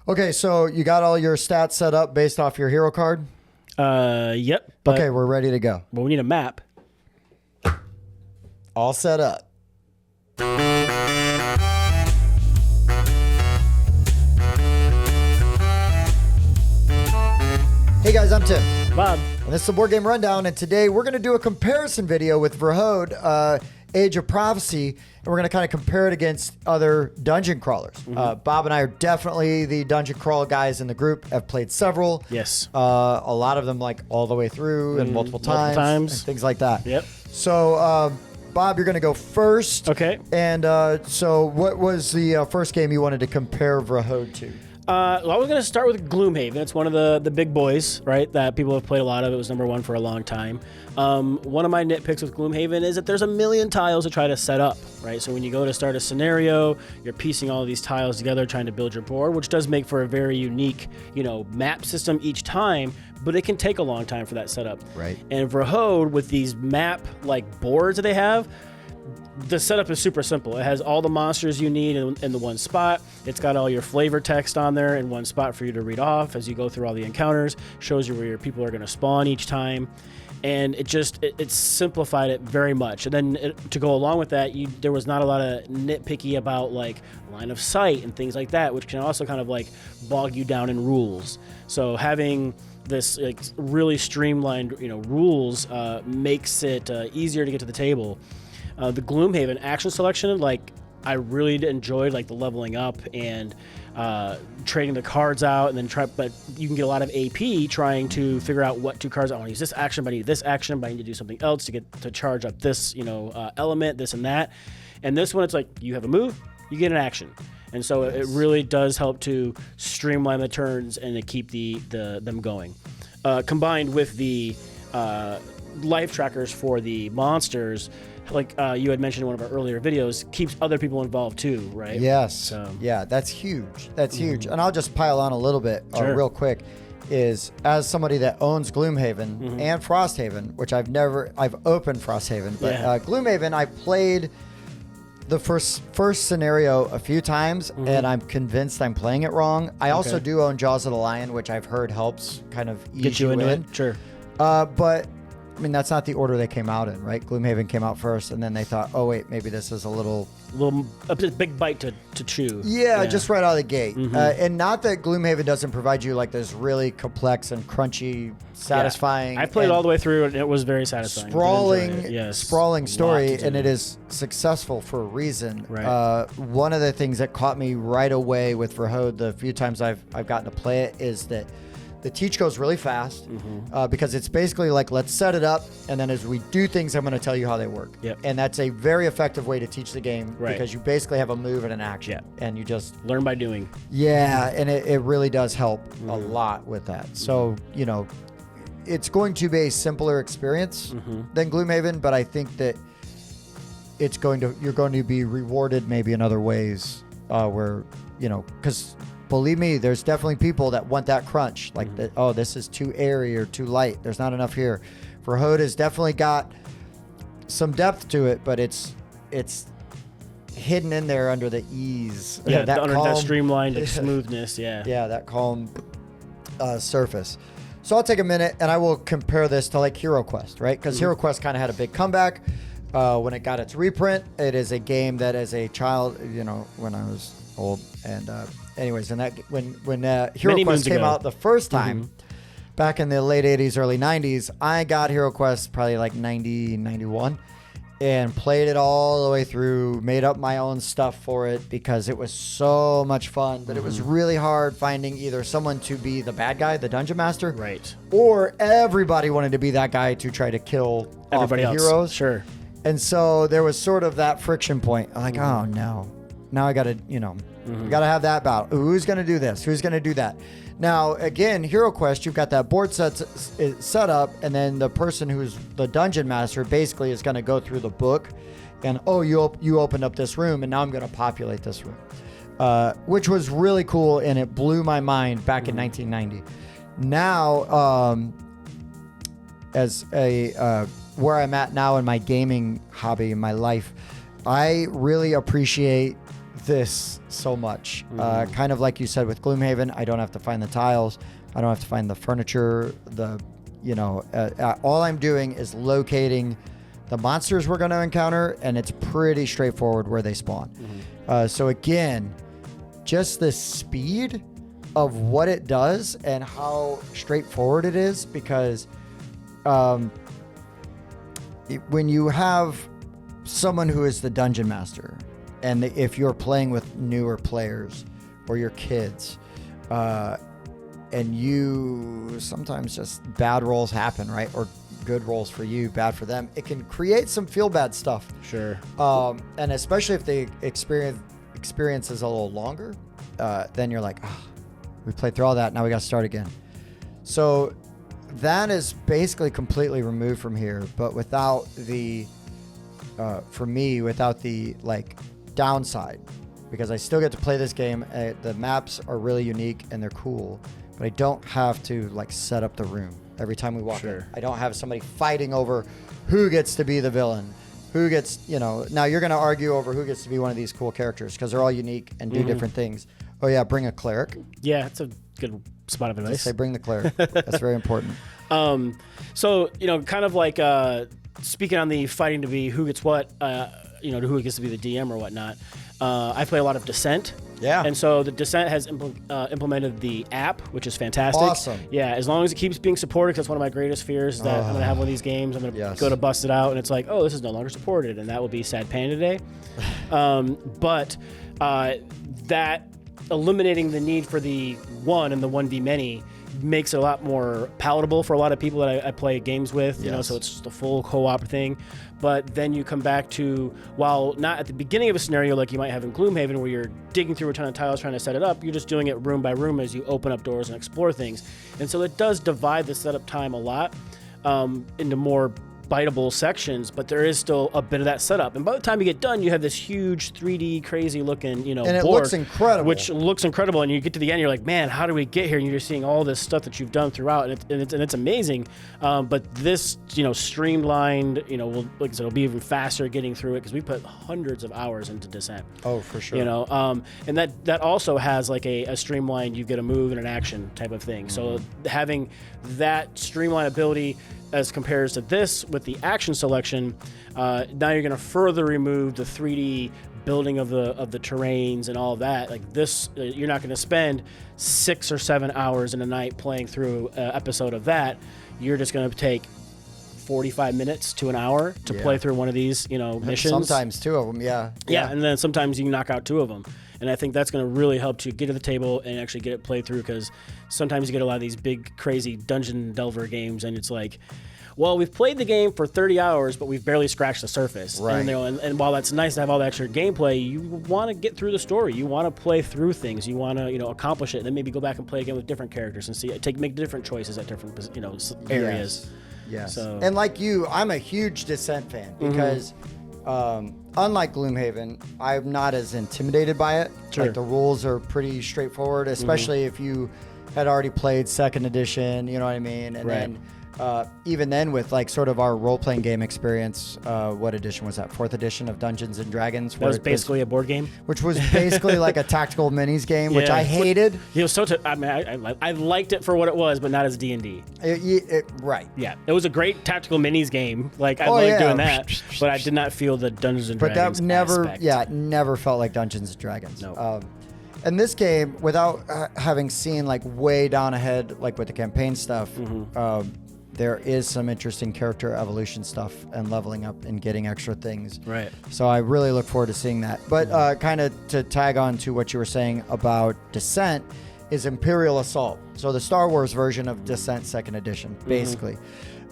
Okay, so you got all your stats set up based off your hero card? Yep. Okay, we're ready to go. Well, we need a map. All set up. Hey guys, I'm Tim. Bob. And this is the Board Game Rundown, and today we're going to do a comparison video with Vrahode, Age of Prophecy, and we're going to kind of compare it against other dungeon crawlers. Bob and I are definitely the dungeon crawl guys in the group. Have played several. Yes. A lot of them like all the way through and multiple times. And things like that. Yep. So, Bob, you're going to go first. Okay. And so what was the first game you wanted to compare Vrahode to? Well, I was going to start with Gloomhaven. It's one of the big boys, right, that people have played a lot of. It was number one for a long time. One of my nitpicks with Gloomhaven is that there's a million tiles to try to set up, right? So when you go to start a scenario, you're piecing all of these tiles together, trying to build your board, which does make for a very unique, map system each time, but it can take a long time for that setup. Right. And Vrahode, with these map-like boards that they have, the setup is super simple. It has all the monsters you need in the one spot. It's got all your flavor text on there in one spot for you to read off as you go through all the encounters. Shows you where your people are going to spawn each time. And it's simplified it very much. And then to go along with that, there was not a lot of nitpicky about like line of sight and things like that, which can also kind of like bog you down in rules. So having this like really streamlined rules makes it easier to get to the table. The Gloomhaven action selection, like I really enjoyed like the leveling up and trading the cards out, and then but you can get a lot of AP trying to figure out what two cards I want to use this action, but I need this action, but I need to do something else to get to charge up this element, this and that. And this one, it's like you have a move, you get an action, and so it really does help to streamline the turns and to keep them going. Combined with the life trackers for the monsters, like you had mentioned in one of our earlier videos, keeps other people involved too, right? Yes. So. Yeah, that's huge. That's huge. And I'll just pile on a little bit real quick. Is as somebody that owns Gloomhaven and Frosthaven, which I've opened Frosthaven, but Gloomhaven, I played the first scenario a few times, and I'm convinced I'm playing it wrong. I also do own Jaws of the Lion, which I've heard helps kind of ease get you into in. it. Sure. But I mean, that's not the order they came out in, right? Gloomhaven came out first, and then they thought, oh, wait, maybe this is a big bite to chew. Yeah, just right out of the gate. And not that Gloomhaven doesn't provide you like this really complex and crunchy, satisfying. I played all the way through, and it was very satisfying. Sprawling story, and it is successful for a reason. Right. One of the things that caught me right away with Vrahode, the few times I've gotten to play it, is that the teach goes really fast because it's basically like, let's set it up, and then as we do things, I'm going to tell you how they work. Yep. And that's a very effective way to teach the game because you basically have a move and an action, and you just learn by doing. Yeah, and it really does help a lot with that. So, it's going to be a simpler experience than Gloomhaven, but I think that you're going to be rewarded maybe in other ways where, because believe me, there's definitely people that want that crunch. Like, this is too airy or too light. There's not enough here. Vrahode has definitely got some depth to it, but it's hidden in there under the ease. Yeah, under that streamlined smoothness. Yeah. Yeah, that calm surface. So I'll take a minute and I will compare this to like Hero Quest, right? Because Hero Quest kind of had a big comeback when it got its reprint. It is a game that as a child, when I was old and anyways, and that when Hero Quest came out the first time back in the late 80s, early 90s, I got Hero Quest probably like 90, 91 and played it all the way through, made up my own stuff for it because it was so much fun, but it was really hard finding either someone to be the bad guy, the dungeon master, right, or everybody wanted to be that guy to try to kill everybody else. Heroes. Sure. And so there was sort of that friction point. I'm like, oh no, now I got to, we got to have that battle. Who's going to do this? Who's going to do that? Now, again, Hero Quest, you've got that board set up, and then the person who's the dungeon master basically is going to go through the book and, you opened up this room, and now I'm going to populate this room, which was really cool, and it blew my mind back in 1990. Now, as where I'm at now in my gaming hobby, in my life, I really appreciate this so much. Kind of like you said with Gloomhaven, I don't have to find the tiles. I don't have to find the furniture. All I'm doing is locating the monsters we're going to encounter, and it's pretty straightforward where they spawn. So again, just the speed of what it does and how straightforward it is, because when you have someone who is the dungeon master, and if you're playing with newer players or your kids, and you sometimes just bad rolls happen, right? Or good rolls for you, bad for them. It can create some feel bad stuff. Sure. And especially if the experience is a little longer, then you're like, we played through all that. Now we got to start again. So that is basically completely removed from here, but without the, for me, without the like downside, because I still get to play this game. The maps are really unique and they're cool, but I don't have to like set up the room every time we walk in. I don't have somebody fighting over who gets to be the villain, who gets, now you're going to argue over who gets to be one of these cool characters because they're all unique and do different things. Oh yeah, bring a cleric. Yeah, it's a good spot of advice. Just say bring the cleric. That's very important. So, kind of like speaking on the fighting to be who gets what, who gets to be the DM or whatnot. I play a lot of Descent. Yeah. And so the Descent has implemented the app, which is fantastic. Awesome. Yeah, as long as it keeps being supported, because that's one of my greatest fears is that I'm going to have one of these games, I'm going to go to bust it out, and it's like, oh, this is no longer supported, and that will be Sad Panda Day. But that eliminating the need for the one and the 1v-many makes it a lot more palatable for a lot of people that I play games with, so it's just a full co-op thing. But then you come back to, while not at the beginning of a scenario like you might have in Gloomhaven where you're digging through a ton of tiles trying to set it up, you're just doing it room by room as you open up doors and explore things. And so it does divide the setup time a lot into more biteable sections, but there is still a bit of that setup. And by the time you get done, you have this huge 3D crazy looking, and board, it looks incredible. Which looks incredible. And you get to the end, you're like, man, how do we get here? And you're seeing all this stuff that you've done throughout, and it's amazing. But this, streamlined, like I said, it'll be even faster getting through it because we put hundreds of hours into Descent. Oh, for sure. And that also has like a streamlined, you get a move and an action type of thing. So having that streamlined ability as compares to this with the action selection, now you're going to further remove the 3D building of the terrains and all of that. Like this, you're not going to spend 6 or 7 hours in a night playing through an episode of that. You're just going to take 45 minutes to an hour to play through one of these, missions. Sometimes 2 of them, yeah. And then sometimes you can knock out 2 of them. And I think that's going to really help you get to the table and actually get it played through, because sometimes you get a lot of these big, crazy dungeon delver games, and it's like, well, we've played the game for 30 hours, but we've barely scratched the surface. Right. And while that's nice to have all the extra gameplay, you want to get through the story. You want to play through things. You want to, accomplish it, and then maybe go back and play again with different characters and make different choices at different, areas. Yes. So. And like you, I'm a huge Descent fan because unlike Gloomhaven, I'm not as intimidated by it. Sure. Like the rules are pretty straightforward, especially if you had already played 2nd edition, you know what I mean? And then even then with like sort of our role-playing game experience, what edition was that? 4th edition of Dungeons and Dragons? That was basically a board game? Which was basically like a tactical minis game, which I hated. It was I liked it for what it was, but not as D&D. Right. Yeah. It was a great tactical minis game. Like, I liked doing that, but I did not feel the Dungeons and Dragons aspect. It never felt like Dungeons and Dragons. No. And this game, without having seen like way down ahead, like with the campaign stuff, there is some interesting character evolution stuff and leveling up and getting extra things. Right. So I really look forward to seeing that. But kind of to tag on to what you were saying about Descent is Imperial Assault. So the Star Wars version of Descent 2nd edition, basically.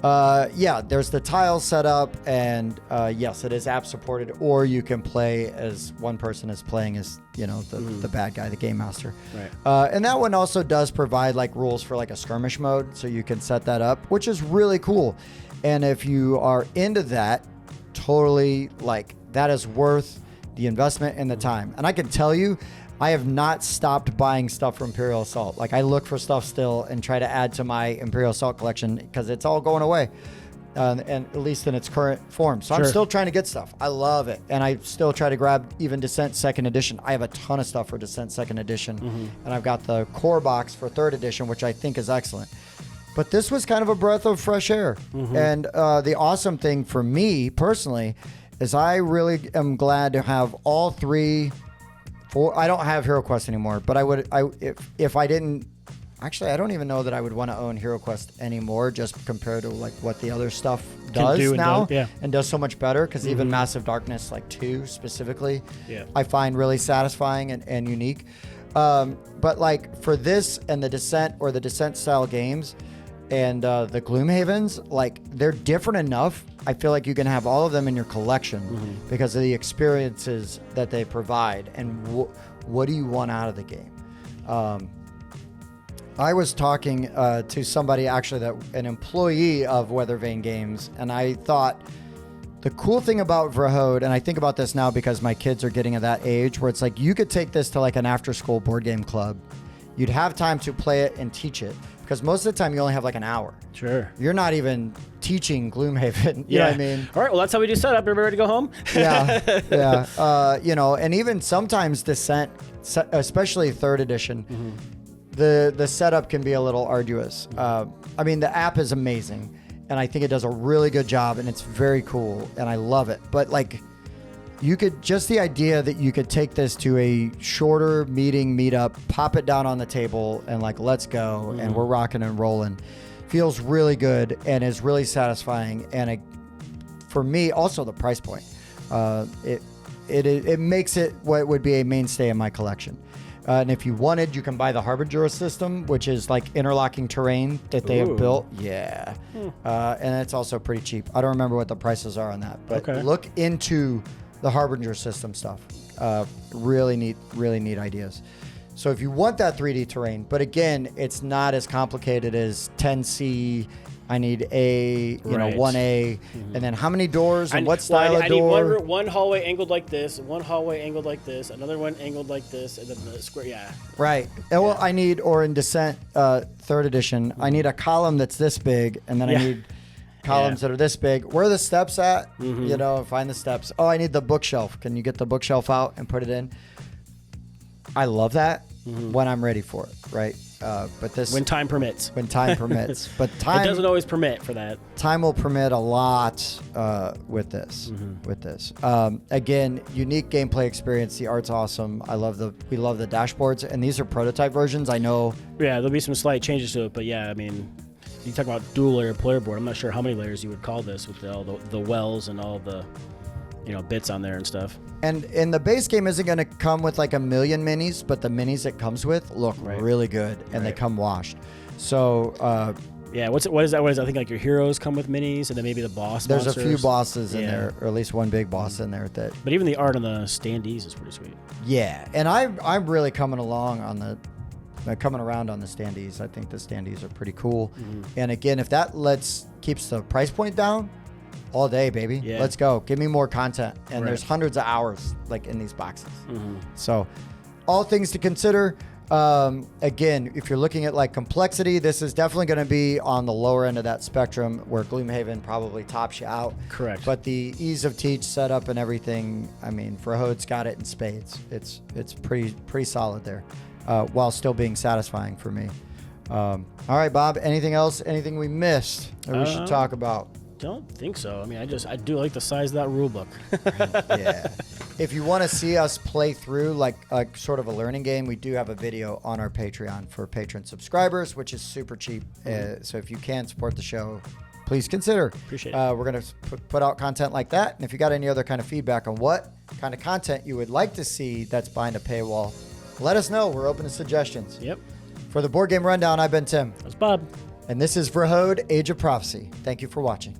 There's the tiles set up, and yes, it is app supported, or you can play as one person is playing as, the bad guy, the game master. Right. And that one also does provide like rules for like a skirmish mode, so you can set that up, which is really cool. And if you are into that, totally like that is worth the investment and the time. And I can tell you, I have not stopped buying stuff from Imperial Assault. Like I look for stuff still and try to add to my Imperial Assault collection because it's all going away. and at least in its current form. So I'm Sure. still trying to get stuff. I love it, and I still try to grab even Descent Second Edition. I have a ton of stuff for Descent Second Edition, and I've got the core box for Third Edition, which I think is excellent. But this was kind of a breath of fresh air, and the awesome thing for me personally is I really am glad to have all three. I don't have Hero Quest anymore, but if I didn't. Actually, I don't even know that I would want to own Hero Quest anymore, just compared to like what the other stuff does now, and does so much better. Because even Massive Darkness, like 2 specifically, I find really satisfying and unique. But like for this and the Descent or the Descent style games, and the Gloomhavens, like they're different enough. I feel like you can have all of them in your collection because of the experiences that they provide, and what do you want out of the game? I was talking to somebody, actually, an employee of Weathervane Games, and I thought the cool thing about Vrahode, and I think about this now because my kids are getting at that age where it's like you could take this to like an after-school board game club. You'd have time to play it and teach it because most of the time you only have like an hour. Sure. You're not even teaching Gloomhaven. You know what I mean? All right. Well, that's how we do setup. Everybody ready to go home? Yeah. And even sometimes Descent, especially Third Edition, the setup can be a little arduous. I mean, the app is amazing, and I think it does a really good job, and it's very cool, and I love it. But like, you could just the idea that you could take this to a shorter meetup, pop it down on the table, and like, let's go, and we're rocking and rolling. Feels really good and is really satisfying. And for me, also the price point, it makes it what would be a mainstay in my collection. And if you wanted, you can buy the Harbinger system, which is like interlocking terrain that they have built. Yeah. And it's also pretty cheap. I don't remember what the prices are on that, but look into the Harbinger system stuff. Really neat ideas. So if you want that 3D terrain, but again, it's not as complicated as 10C. I need 1A, and then how many doors and what style of door? I need one hallway angled like this, one hallway angled like this, another one angled like this, and then the square. Yeah. Right. Well, I need, or in Descent Third Edition, I need a column that's this big, and then I need columns that are this big. Where are the steps at? Find the steps. Oh, I need the bookshelf. Can you get the bookshelf out and put it in? I love that when I'm ready for it, right? But this when time permits. When time permits, but time it doesn't always permit for that. Time will permit a lot with this. Again, unique gameplay experience. The art's awesome. We love the dashboards, and these are prototype versions. I know. Yeah, there'll be some slight changes to it, but yeah, I mean, you talk about dual layer player board. I'm not sure how many layers you would call this with all the wells and all the bits on there and stuff. And the base game isn't going to come with like a million minis, but the minis it comes with look really good, and they come washed. So what is that? I think like your heroes come with minis, and then maybe the boss. There's monsters. A few bosses in there, or at least one big boss in there that. But even the art on the standees is pretty sweet. Yeah, and I'm really coming around on the standees. I think the standees are pretty cool. And again, if that keeps the price point down. All day, baby. Yeah. Let's go. Give me more content. And there's hundreds of hours like in these boxes. So all things to consider. Again, if you're looking at like complexity, this is definitely going to be on the lower end of that spectrum where Gloomhaven probably tops you out. Correct. But the ease of teach, setup, and everything, I mean, Vrahode's got it in spades. It's pretty solid there, while still being satisfying for me. All right, Bob, anything else? Anything we missed that we should talk about? Don't think so. I mean, I do like the size of that rule book. Yeah. If you want to see us play through like sort of a learning game, we do have a video on our Patreon for patron subscribers, which is super cheap. So if you can support the show, please consider. Appreciate it. We're going to put out content like that. And if you got any other kind of feedback on what kind of content you would like to see that's behind a paywall, let us know. We're open to suggestions. Yep. For the Board Game Rundown, I've been Tim. That's Bob. And this is Vrahode, Age of Prophecy. Thank you for watching.